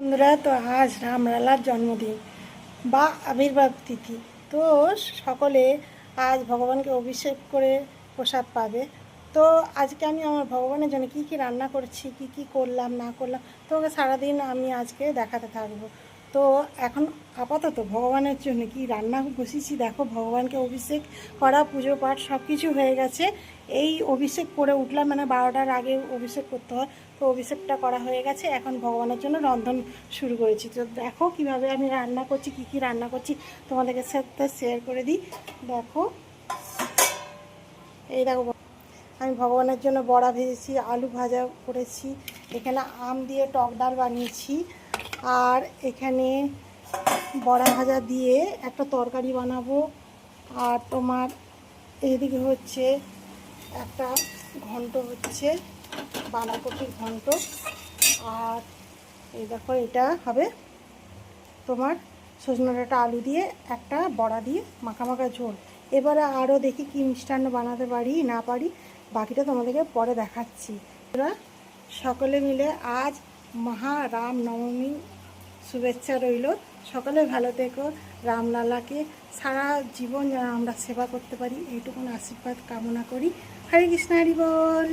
বন্ধুরা, তো আজ রামলালার জন্মদিন বা আবির্ভাব তিথি। তো সকলে আজ ভগবানকে অভিষেক করে প্রসাদ পাবে। তো আজকে আমি আমার ভগবানের জন্য কী কী রান্না করছি, কী কী করলাম না করলাম, তোমাকে সারাদিন আমি আজকে দেখাতে থাকবো। তো এখন আপাতত ভগবানের জন্য কি রান্না বসিয়েছি দেখো। ভগবানকে অভিষেক করা, পুজো পাঠ সব কিছু হয়ে গেছে। এই অভিষেক করে উঠলাম, মানে 12টার আগে অভিষেক করতে হয়। তো অভিষেকটা করা হয়ে গেছে, এখন ভগবানের জন্য রন্ধন শুরু করেছি। তো দেখো কিভাবে আমি রান্না করছি, কি কি রান্না করছি তোমাদেরকে সাথে শেয়ার করে দিই। দেখো, এই দেখো, আমি ভগবানের জন্য বড়া ভেজেছি, আলু ভাজা করেছি, এখানে আম দিয়ে টক ডাল বানিয়েছি, আর এখানে বড়া ভাজা দিয়ে একটা তরকারি বানাবো। আর তোমার এইদিকে হচ্ছে একটা ঘন্ট হচ্ছে, বাঁধাকপির ঘন্ট। আর এই দেখো, এটা হবে তোমার সজনে ডাঁটা আলু দিয়ে একটা বড়া দিয়ে মাখা মাখা ঝোল। এবারে আরও দেখি কি মিষ্টান্ন বানাতে পারি না পারি, বাকিটা তোমাদেরকে পরে দেখাচ্ছি। ওরা সকলে মিলে আজ মহারাম নবমী শুভেচ্ছা রইল। সকলে ভালো থেকো, রামলালাকে সারা জীবন যেন আমরা সেবা করতে পারি এইটুকুন আশীর্বাদ কামনা করি। হরে কৃষ্ণ, হরি বল।